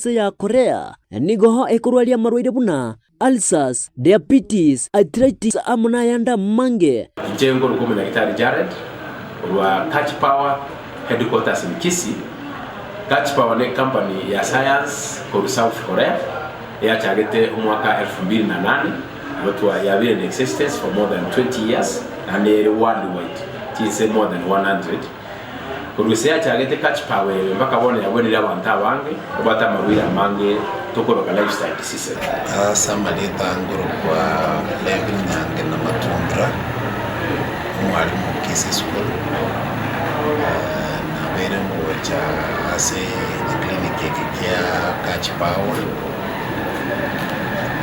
ya Korea nigoho ekurwalia marwaire buna ulcers, diabetes, arthritis amuna yanda mange. Jengo luko na Daktari Jared wa Catch Power headquarters in Kisii. Catch Power ni company ya science for South Korea ya targete mwaka 2008 watu ya been in existence for more than 20 years and worldwide Chinsa more than 100. Kurusia targete Catch Power mpaka bone yabonera abantu abange obata marwira mange tokoroka lifestyle disease. Samalita nguru kwa Levin Nyange na Matundra mwalimu Kisii School na bere mmoja ase kliniki ya Catch Power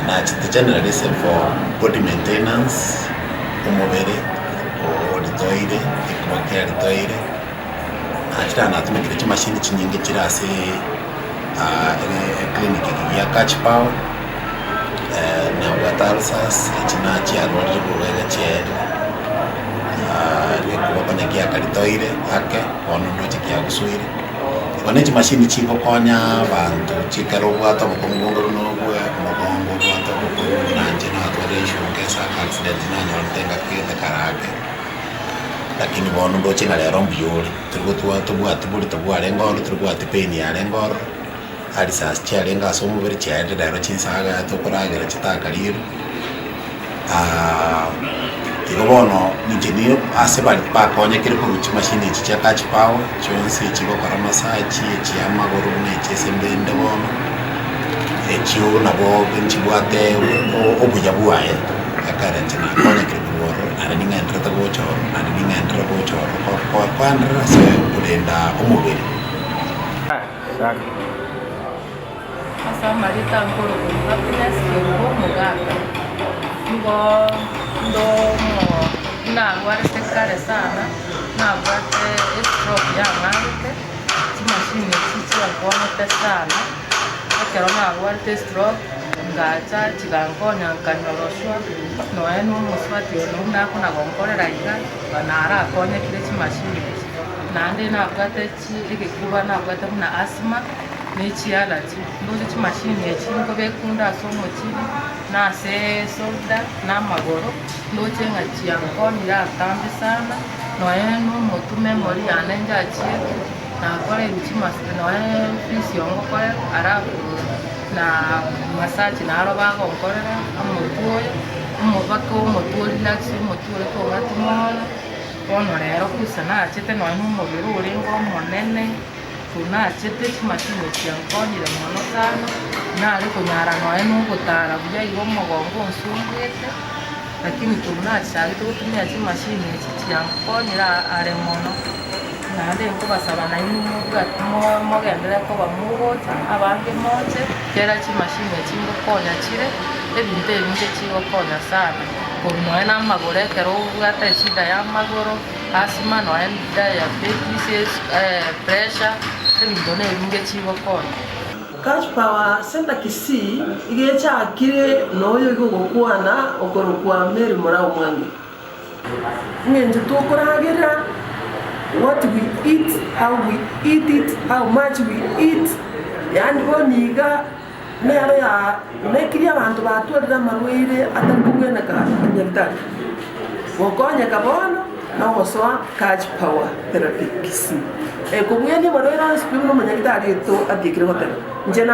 na the general reason for body maintenance umubere oditoire ikwakira litoire achira natumikire chimashini chinyingi chirase kliniki ya Catch Power na watalsas china chiarwari bulwele chero lekuwapanya kia kalitoire ake ono ndoche kia kuswire wane chimashini chiko konya bantu chikaro bwata mukongongo runobwe mukongo bwata mukongo nanje na atwaresho kesa accident na nyortenga kete karake lakini bono ndoche na lero mbiyole turigotwa tubwate buli tubwale ngoro turigwate peni yale ngoro ali sas chale ngaso mubiri chade lero chinsaga tokoragera chitakaliro bono engineer asebali bakonye kiri ku machine iki cya Catch Power cyonse kigokora massage cyamagoro n'ekesembende bono ekyo nabo benchibwate obuya buaye akaranje na konye kiri kuworo araninga entrata gochoro araninga entrata gochoro kwa kwandra se kulenda omubiri asa marita ngoro happiness ko muganga ndo na guarde kare sana na guarde stroke ya ngante chimashini chichi alkono tesana akero na guarde stroke ngacha chigangonya kanoroshwa no eno muswati ono na kuna gonkorera iga banara akonye kile chimashini nande na guarde chi ikikuba na guarde na asthma nechiala chi ndo chimashini echingo bekunda somo chini na se solda na magoro ndoche ngachia ngoni ya tambi sana no eno motu memory anenja chie na kore uchima no fisio ngokore arabu na massage na aroba ngokorera amotuoyo umobako motuo relax motuo ko gatimola ono rero kusana chete no eno mobiro uringo monene kuna chete chimashini chiankonire mono sana na ariko nyara no eno gutara buya igo mogongo nsungete lakini kuna chali tutumia chimashini chiankonira are mono na nde ko basaba na inu mogendera ko bamugocha abange moche kera chimashini chingo konya chire ebinte ebinge chigo konya sana kuno ena magore kero ugata shida ya magoro asthma no ena diabetes pressure ebintone ebinge chigo konya. Catch Power Center Kisii igecha akire noyo igogokwana okorokwa meri mora Omenge ngenje tokoragera what we eat, how we eat it, how much we eat yani boniga nero ya nekiri abantu batwalira marwire atakugena ka nyagitari wokonya kabono na oswa Catch Power therapy Kisii kumwene marwire spimo no nyagitari to adikire hotel nje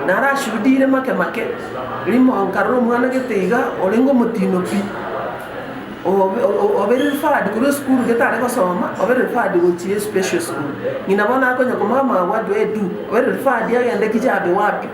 narashudire make limo nkaro mwana getega olengo mutino pi obere fadi kuri school getare basoma obere fadi gochie special school ninabona ko nyakomama what do I do obere fadi yagende kijabe wapi.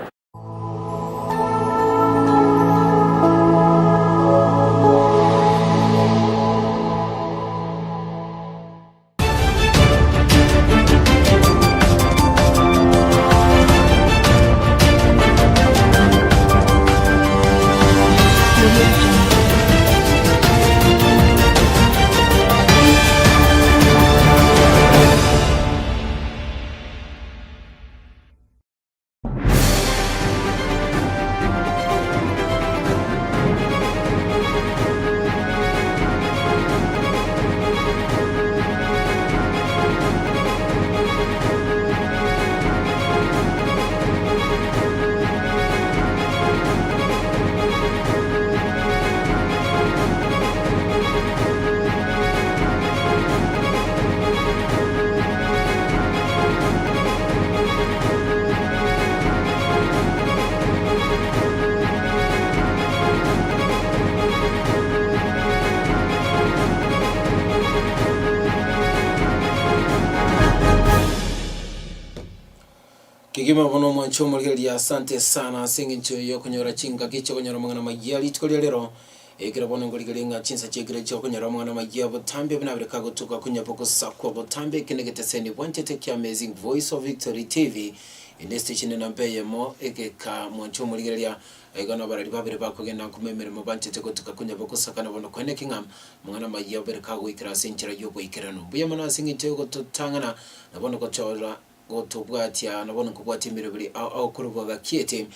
Kigima bono mwancho mulgeli asante sana singincho yo kunyora chinga kicho kunyora mangana magyali tkolero ekira bono ngolgeli nga Chinsa chegere cho kunyora mangana magyabo botambe binabire kagotuka kunyapoko sakwa botambe kinegete sendi wantete kya Amazing Voice of Victory TV ine station na mpeye mo ekeka mwancho mulgeli egana barali babire bakogenda kumemere mu bantete gotuka kunyapoko sakana bono kwenekingam mangana magyabo berkago ikira senchira yo boikirano buya mana singincho go tutangana na bono ko chora gotobwatia nabona kubwatia mirabiri au kurubaga kiete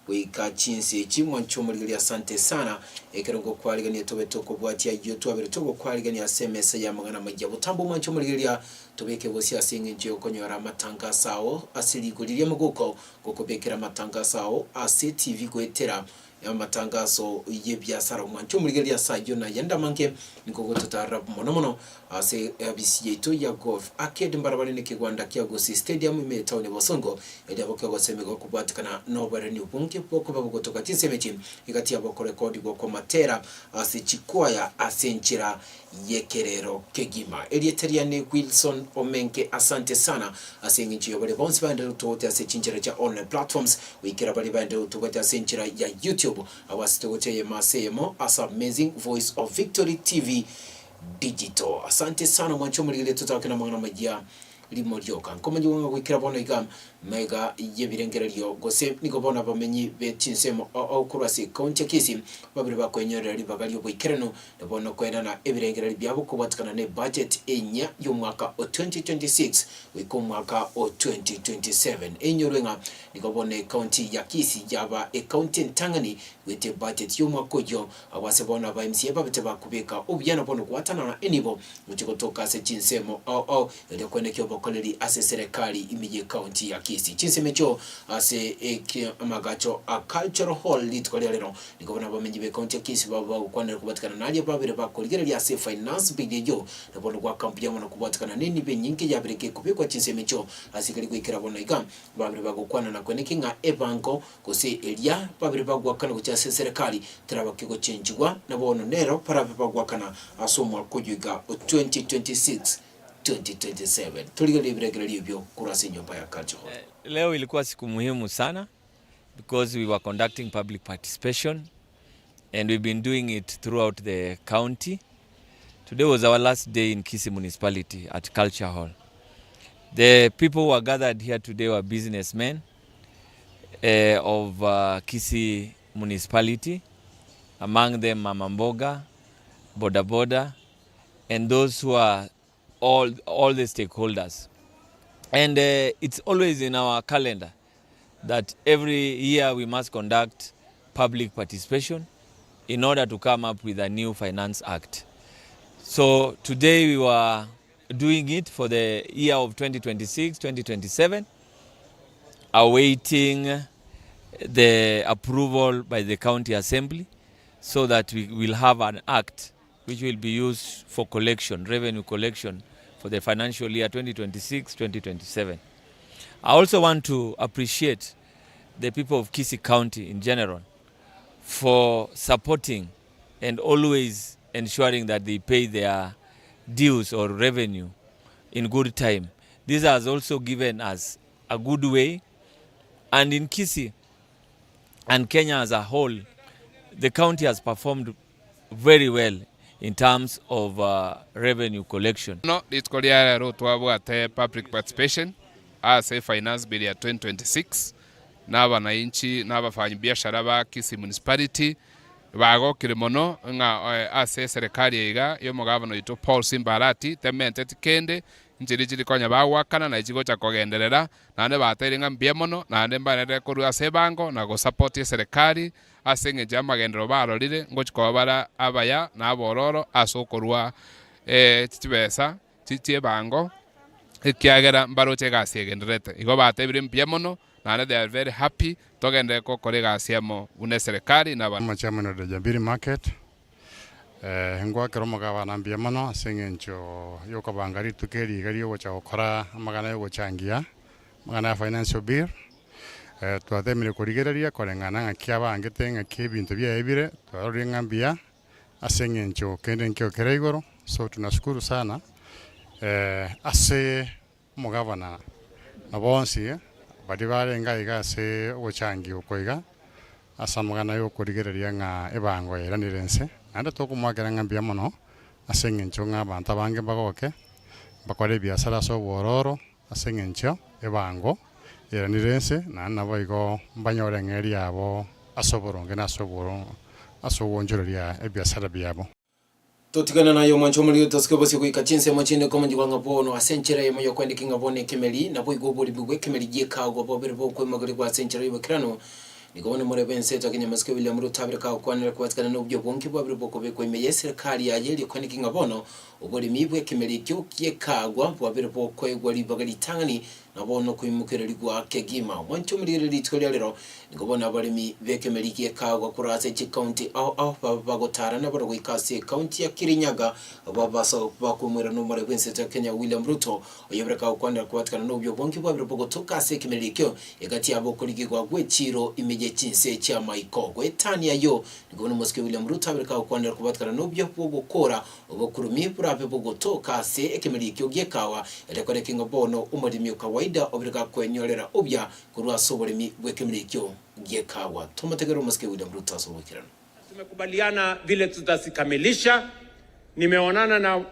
wika Chinsa chimwa chomulili asante sana ekerongo kwaligania tobe toko bwatia yoto abere toko kwaligania SMS ya magana majya butambo mwancho mulili tobeke bosi asinge nje okonyora matanga sao asili kulilia muguko kokobekera matanga sao ase TV kwetera ya matangazo yebyasara mwancho mulili asayo na yenda manke niko tutarab monomono ase abisi to ya golf arcade mbarabara ne kigwanda kya gosi stadium imetown bosongo ede aboko semego kubwatikana nobare ni ubunge boko babugotoka tisemechi igati aboko record go matera ase chikwaya asenchira yekerero kegima elietariane Wilson Omenge asante sana asengi yobale bonse bande tote ase chinchira cha online platforms wikira bali bande tote asenchira ya YouTube awasitote ye masemo as Amazing Voice of Victory TV Digital. Asante sana mwancho mulile tutakena mwana majia limoryoka nkomanyi wanga wikira bono igam mega yebirengera lyo gose niko bona bamenyi be Chinsemo au kurasi county kisi babiri bakwenyera libagalyo bwikirano nabona kwenda na ebirengera byabo kubatikana ne budget enya yo mwaka 2026 wiko mwaka 2027 enyorenga niko bona county ya Kisi yaba county ntangani wete budget yo mwaka yo awase bona ba MCA babite bakubeka obyana bono kwatana na enibo mutikotoka se Chinsemo au ile kwenekyo bokoleli ase serikali imije county ya Kisi Chinsemecho ase amagacho a cultural hall litkolero nikobona bamenyi be county ya Kisi baba ukwanira kubatikana nali babire bakolgera ya se finance bigejo nabono kwa kampu yamo kubatikana nini be nyingi yabireke kubikwa Chinsemecho asikali kwikira bona igam babire bagukwana na kwenekinga ebanko kose elia babire bagwakana kucha serikali tarabakigo chenjwa nabono nero para bagwakana asomwa kujuga 2026 2027 tuligelibregera libyo kurasa nyumba ya culture. Leo ilikuwa siku muhimu sana because we were conducting public participation and we've been doing it throughout the county. Today was our last day in Kisi municipality at Culture Hall. The people who were gathered here today were businessmen of Kisi municipality, among them Mama Mboga, Boda Boda, and those who are all the stakeholders. And it's always in our calendar that every year we must conduct public participation in order to come up with a new finance act. So today we were doing it for the year of 2026-2027, awaiting the approval by the county assembly so that we will have an act which will be used for collection, revenue collection for the financial year 2026-2027. I also want to appreciate the people of Kisi County in general for supporting and always ensuring that they pay their dues or revenue in good time. This has also given us a good way, and in Kisi and Kenya as a whole, the county has performed very well in terms of revenue collection. No, it's called public participation as a finance bill ya 2026. Na wananchi na wafanyabiashara ba Kisi municipality bagokire mono nga ase serikali iga yo mugabano ito Paul Simbarati temente tikende njiri konya bawakana na ikigo cha kogenderera nande baterenga mbie mono nande mbanere kuru ase bango na go support serikali asenge jama gendero barorire ngochiko bara abaya na abororo asokorwa titibesa titie bango ikiagera mbaroche gasi genderete igo batebire mbie mono nande they are very happy togende ko korega asiamo une serikali na ba chairman de Jambiri market ngwa keromo ga na mbie mono asenge ncho yoko bangari tukeri gari yo cha okora magana yo changia magana financial bill twathemire kurigereria korengana ngakiaba angete ngaki bintu bya Ibere twarorenga mbia asenge ncho kende nkyo kereigoro. So tunashukuru sana ase mugavana na bonsi bari barenga igase ochangi okoiga asamagana yo kurigereria nga ebango eranirense anda tokumwakera ngambia mono asengencho nga abantu abange bagoke bakore biashara so bororo asengencho ebango eranirense na nabo igo banyore ngeri abo asoboronge na soboro asowonjoria ebiashara byabo totigana nayo mwancho muri toskobose kuika Chinsa machine ko mungi kwanga bono asenchera yemo yokwendika bone kemeli na boy gobori bugwe kemeli jeka go bobere bo ko magari kwa asenchera yibakirano nikabone muri bense takenya maske William Ruto abireka kwanira kwatikana n'ubyo bonki bwabire boko bekwe meye serikali ya yeli kwendika bono obori mibwe kemeli kyo kiekagwa bwabire boko egwali bagali tangani nabono kuimukira ligwa kegima mwancho muri litkolya lero nikabona abalimi bekemeli kiekagwa kurase chi county au bagotara na baro kwikase county ya Kirinyaga babaso bakumwira no muri bense takenya William Ruto oyobireka kwanira kwatikana n'ubyo bonki bwabire boko tokase kemeli kyo egati abo kuligwa gwechiro imeje Chinsa cha maikogwe tani yayo nikabona maske William Ruto abireka kwanira kwatikana n'ubyo bwogokora obokurumi burabe bogotoka se ekemeli kyo gyekawa erekore kinga bono umurimi kawaida obireka kwenyorera obya kurwa soborimi bwekemeli kyo gyekawa tumategero maske William Ruto asobokirana. Tumekubaliana vile tutasikamilisha. Nimeonana na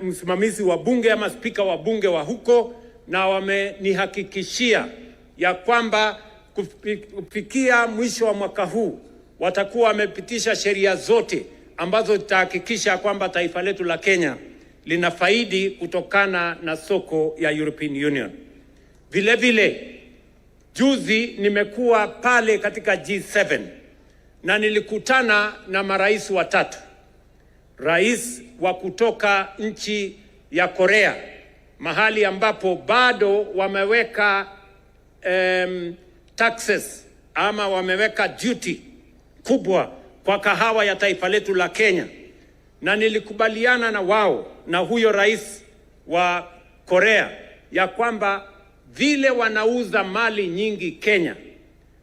msimamizi wa bunge ama spika wa bunge wa huko na wamenihakikishia ya kwamba kufikia mwisho wa mwaka huu watakuwa wamepitisha sheria zote ambazo zitahakikisha kwamba taifa letu la Kenya linafaidi kutokana na soko ya European Union. Vile vile juzi nimekuwa pale katika G7 na nilikutana na marais watatu. Rais wa kutoka nchi ya Korea, mahali ambapo bado wameweka taxes ama wameweka duty kubwa kwa kahawa ya taifa letu la Kenya, na nilikubaliana na wao na huyo rais wa Korea ya kwamba vile wanauza mali nyingi Kenya,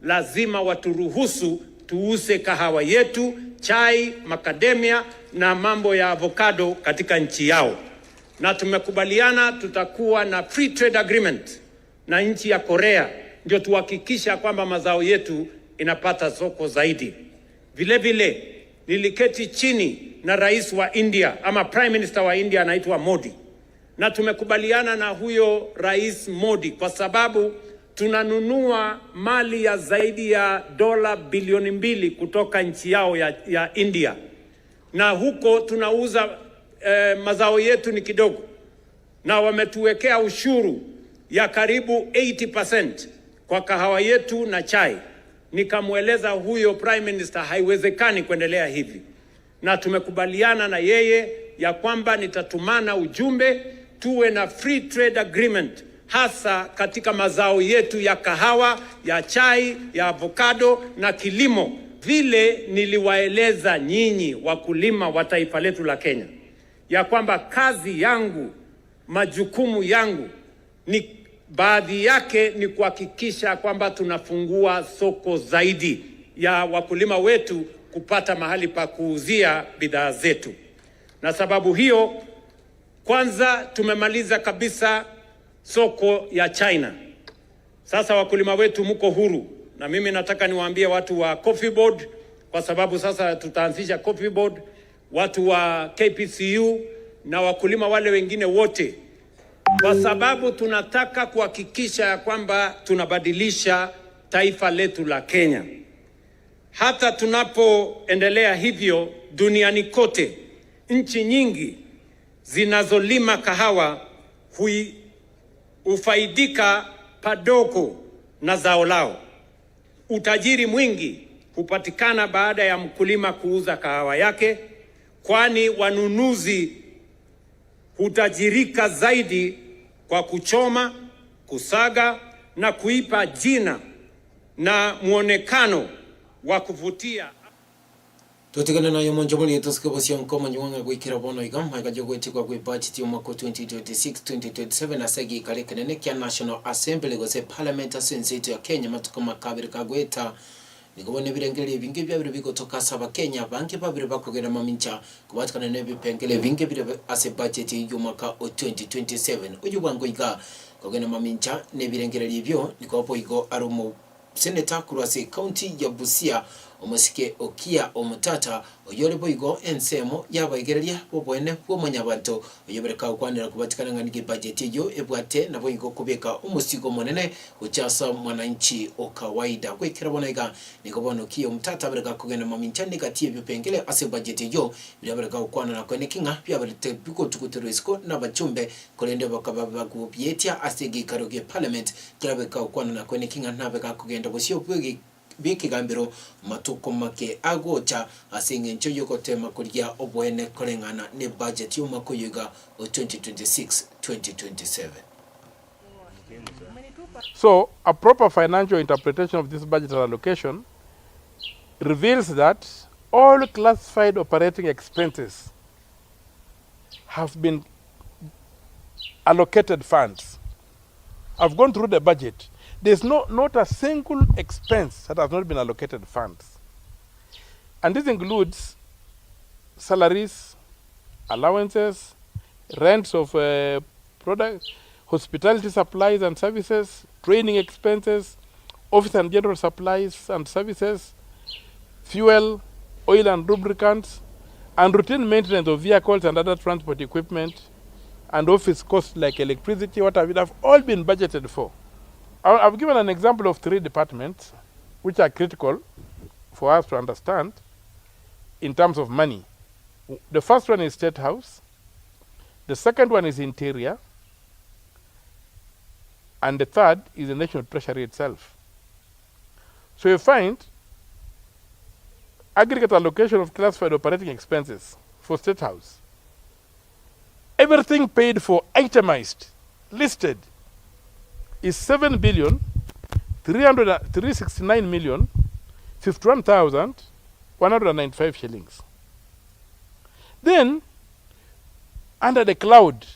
lazima waturuhusu tuuse kahawa yetu, chai, macadamia na mambo ya avocado katika nchi yao. Na tumekubaliana tutakuwa na free trade agreement na nchi ya Korea, ndio tuhakikisha kwamba mazao yetu inapata soko zaidi. Vile vile niliketi chini na rais wa India ama prime minister wa India anaitwa Modi, na tumekubaliana na huyo rais Modi kwa sababu tunanunua mali ya zaidi ya dola bilioni 2 kutoka nchi yao ya India, na huko tunauza mazao yetu ni kidogo, na wametuwekea ushuru ya karibu 80% kwa kahawa yetu na chai. Nikamweleza huyo prime minister haiwezekani kuendelea hivi, na tumekubaliana na yeye ya kwamba nitatumana ujumbe tuwe na free trade agreement, hasa katika mazao yetu ya kahawa, ya chai, ya avocado na kilimo, vile niliwaeleza nyinyi wakulima wa taifa letu la Kenya ya kwamba kazi yangu, majukumu yangu ni baadhi yake ni kuhakikisha kwamba tunafungua soko zaidi ya wakulima wetu kupata mahali pa kuuzia bidhaa zetu. Na sababu hiyo, kwanza tumemaliza kabisa soko ya China. Sasa wakulima wetu mko huru, na mimi nataka niwaambie watu wa Coffee Board, kwa sababu sasa tutaanzisha Coffee Board, watu wa KPCU na wakulima wale wengine wote, kwa sababu tunataka kuhakikisha kwamba tunabadilisha taifa letu la Kenya. Hata tunapoendelea hivyo duniani kote, nchi nyingi zinazolima kahawa hufaidika padogo na zao lao. Utajiri mwingi hupatikana baada ya mkulima kuuza kahawa yake, kwani wanunuzi hutajirika zaidi kwa kuchoma, kusaga na kuipa jina na muonekano wa kuvutia. Totigana na yomonjo muli toskobosio nkoma nyuanga gwikira bono igamba gajogo kwa kwe budget yo mwaka 2026-2027 asagi kale kenene kya National Assembly gose Parliament Senate ya Kenya matukoma kabiri kagweta nikobone birengere bingi byabire bigotoka saba Kenya banki babire bakogera mamincha kubatkana nebe pengele bingi bire ase budget yo mwaka 2027 uyu wango iga kogena mamincha nebirengereri byo nikopo igo arumo Senator kurwase county ya Busia omusike okia omutata oyole boigo ensemo yabayigereria bobwene bw'omunyabantu oyobereka okwanira kubatikana ng'anige budget yo ebwate na boigo kubeka umusigo monene uchasa mwananchi okawaida kwekera bonaiga nikobono kiyo omutata bereka kugenda mamincha negative byopengele ase budget yo birabereka okwana na kwene kinga byaberete biko tukuteresko n'abachumbe kolende bakaba bagubyetia ase gikaro ge parliament kirabeka okwana na kwene kinga nabeka kugenda bosyo bwegi bikigambiro matuko make agocha asinge ncho yokotema kulia obwene kolengana ne budget yomakoyega 2026-2027. So a proper financial interpretation of this budget allocation reveals that all classified operating expenses have been allocated funds. I've gone through the budget. There's not a single expense that has not been allocated funds. And this includes salaries, allowances, rents of products, hospitality supplies and services, training expenses, office and general supplies and services, fuel, oil and lubricants, and routine maintenance of vehicles and other transport equipment, and office costs like electricity, what have all been budgeted for. I've given an example of 3 departments which are critical for us to understand in terms of money. The first one is State House, the second one is Interior, and the third is the National Treasury itself. So you find aggregate allocation of classified operating expenses for State House. Everything paid for, itemized, listed, is 7,369,051,195 shillings. Then, under the cloud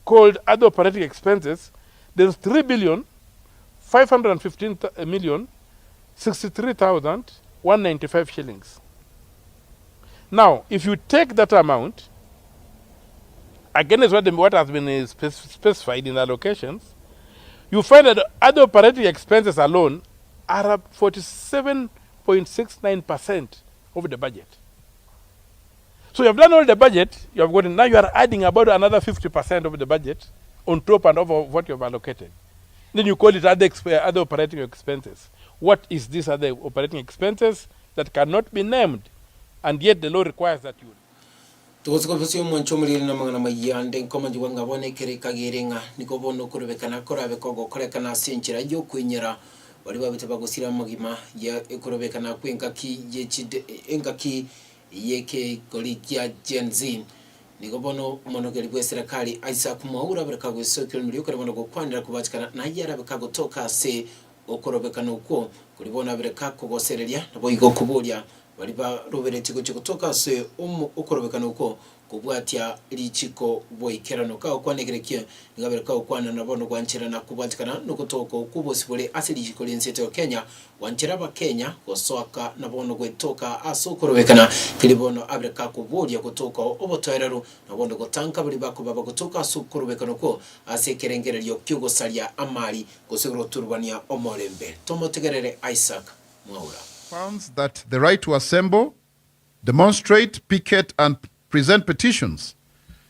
called other operating expenses, there's 3,515,063,195 shillings. Now, if you take that amount against what has been specified in the allocations, you find that other operating expenses alone are up 47.69% of the budget. So you have done all the budget, you have gotten, now you are adding about another 50% of the budget on top and over what you have allocated. Then you call it other operating expenses. What is this other operating expenses that cannot be named, and yet the law requires that you... Tukosikopesio mwanchomuliri na mangana mayande nkoma jiwanga bone kere kagirenga nikobono kurubekana korabe kogo korekana senchira yo kwinyera bali babite bagusira magima ya ekurubekana kwenkaki yechide engaki yeke golikia Gen-Z nikobono monogeli bwe serikali Isaac Mwaura bereka go social media korebona go kwandira kubatikana na yara beka gotoka se okurubekana uko kulibona bereka kugoserelia nabo igo kubulia baliba robereti kutoka se ukorobekana uko kubwatia lichiko boikerano ka okwanegerekia ngabereka okwana nabono gwanchira na kubwatikana nukutoka kubosibole asilichiko lensete ya Kenya wanchira ba Kenya osoka nabono gwetoka asokorobekana kilibono abreka kubulia kutoka obotoerero nabono gotanka baliba kubaba kutoka asokorobekana ko asekerengere lyo kyugosalia amali gosegoro turbania omorembe tomotegerere Isaac Mwaura founds that the right to assemble, demonstrate, picket, and present petitions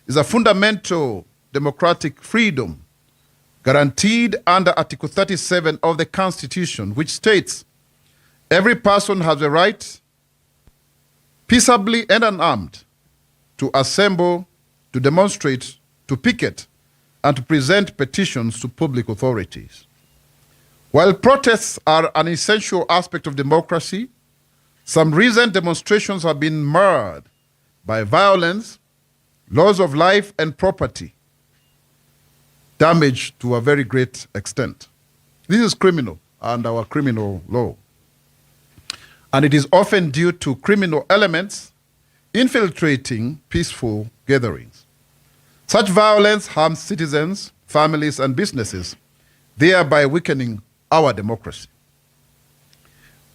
is a fundamental democratic freedom guaranteed under Article 37 of the Constitution, which states, every person has the right, peaceably and unarmed, to assemble, to demonstrate, to picket, and to present petitions to public authorities. While protests are an essential aspect of democracy, some recent demonstrations have been marred by violence, loss of life and property, damage to a very great extent. This is criminal under our criminal law. And it is often due to criminal elements infiltrating peaceful gatherings. Such violence harms citizens, families, and businesses, thereby weakening our democracy.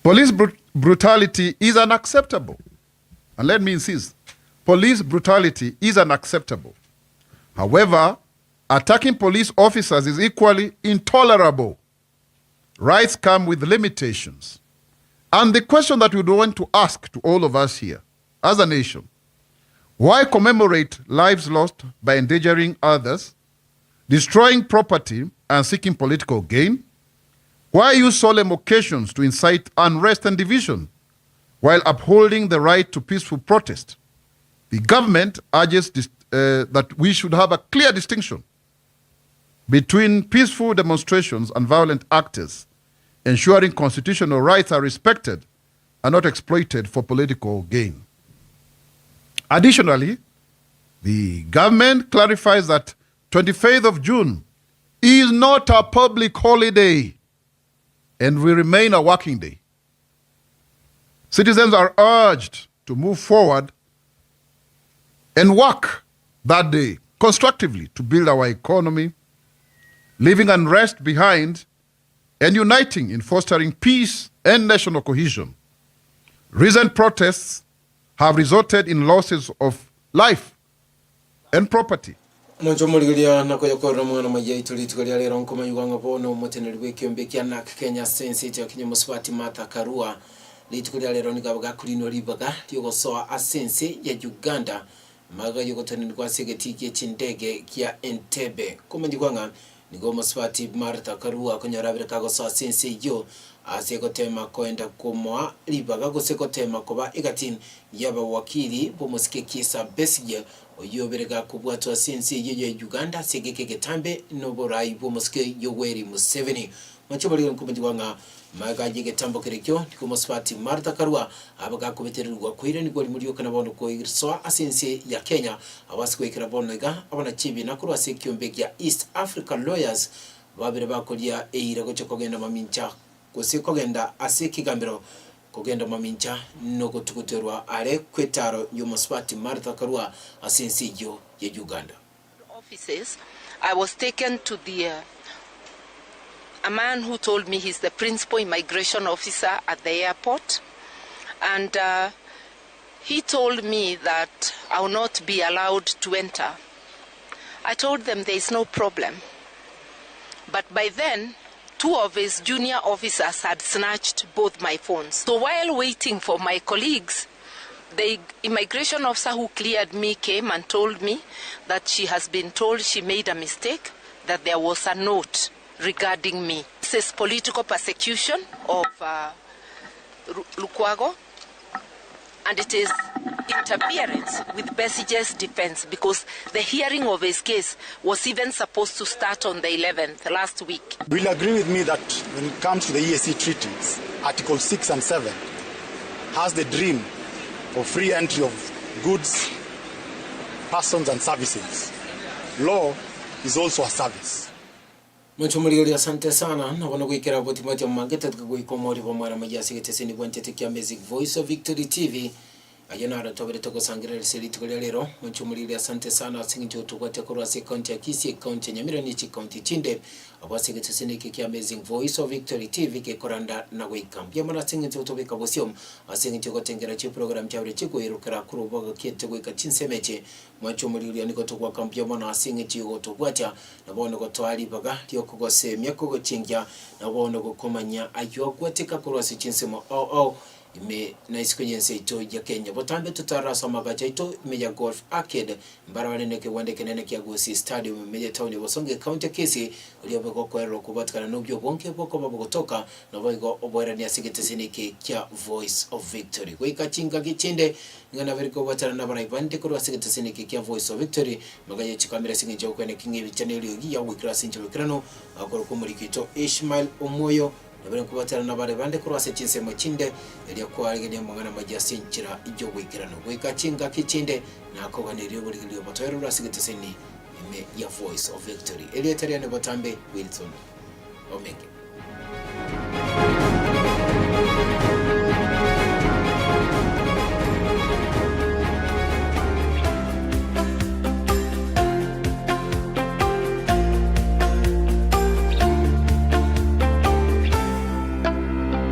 Police brutality is unacceptable. And let me insist, police brutality is unacceptable. However, attacking police officers is equally intolerable. Rights come with limitations. And the question that we want to ask to all of us here, as a nation, why commemorate lives lost by endangering others, destroying property, and seeking political gain? Why use solemn occasions to incite unrest and division while upholding the right to peaceful protest? The government urges that we should have a clear distinction between peaceful demonstrations and violent actors, ensuring constitutional rights are respected and not exploited for political gain. Additionally, the government clarifies that 25th of June is not a public holiday and will remain a working day. Citizens are urged to move forward and work that day constructively to build our economy, leaving unrest behind and uniting in fostering peace and national cohesion. Recent protests have resulted in losses of life and property. Mwanjomoligelia na kuyakora mwana majai tulitugalia lero nkoma yuwanga bono mwateneri wiki mbekia na Kenya Sense ya Kenya Muswati Martha Karua litugalia lero nigabaga kulino libaga liyogo soa asense ya Uganda maga yugo teneni kwa segetiki chindege kia Entebbe kuma njiguanga nigo Muswati Martha Karua kunyarabira kago soa asense yo aseko tema koenda kumwa libaga guseko tema koba igatin yaba wakili bomusike kisa Besigye oyoberega kubwatwa sense yeyo Uganda segeke getambe noborai bomusike Yoweri Museveni machobali nkumbijwanga magaje getambo kerekyo ndiko Muswati Martha Karua abaga kubetererwa kwire nigoli muri kana bondo ko irso asense ya Kenya abasikwe kirabona ga abana chibi nakuru asekyombe ya East Africa Lawyers babere bakolia eira gocho kogenda mamincha kugenda asekigambiro kugenda mamincha no gutukuterwa are kwetaro y'Muswati Martha Karua asense yo ya Uganda offices. I was taken to a man who told me he's the principal immigration officer at the airport, and he told me that I will not be allowed to enter. I told them there is no problem, but by then 2 of his junior officers had snatched both my phones. So while waiting for my colleagues, the immigration officer who cleared me came and told me that she has been told she made a mistake, that there was a note regarding me. This is political persecution of Lukwago, and it is interference with Besigye's defense, because the hearing of his case was even supposed to start on the 11th last week. Will agree with me that when it comes to the EAC treaties, Article 6 and 7 has the dream of free entry of goods, persons and services. Law is also a service. Mchumuli asante sana na wana kuikera boti mati ya mageta tukuikomori wa mwana majasi geteseni bwantete kia Music Voice of Victory TV ayana ratobere toko sangira liseli tukulia lero. Mchumuli asante sana singi tukwate kurwa se county ya Kisii, county ya Nyamira nichi county Tinde abwase geteseni kia Music Voice of Victory TV ke koranda na kuikamp ya mwana singi tutobeka bosiom asingi tukotengera chi program chabure chiku irukara kuru boga kiete kuika Chinsa meche. Mchumuli niko tukwa kamp ya mwana asingi chiku tukwacha na bono kutoali baga liyo kugose miako kuchingia na bono kukomanya ayo kuatika kurwasi Chinsa mo ime na isikonye nseito ya Kenya botambe tutarasa magacha ito ime ya golf arcade mbarawane neke wande kenene kia Gosi Stadium ime ya town ya Wasonge County Kisii uliyobeko kwero kubatikana nubyo bonke boko babogotoka na boigo obwera ni asigete kia Voice of Victory kwa chinga kichinde ngana veriko batara na bana ibande kurwa asigete kia Voice of Victory magaye chikamera singe jo kwene kingi channel yo ya wikra sinje wikrano akoro kumurikito Ishmael Omoyo nabere kubatara na bare bande kurwa se Chinsa machinde eliya kwa ligene mangana majasi nchira ijo wikirano kwa chinga kichinde na akoganiriyo buri liyo batoyero asigete ime ya Voice of Victory eliya tariane batambe Wilson Omenge.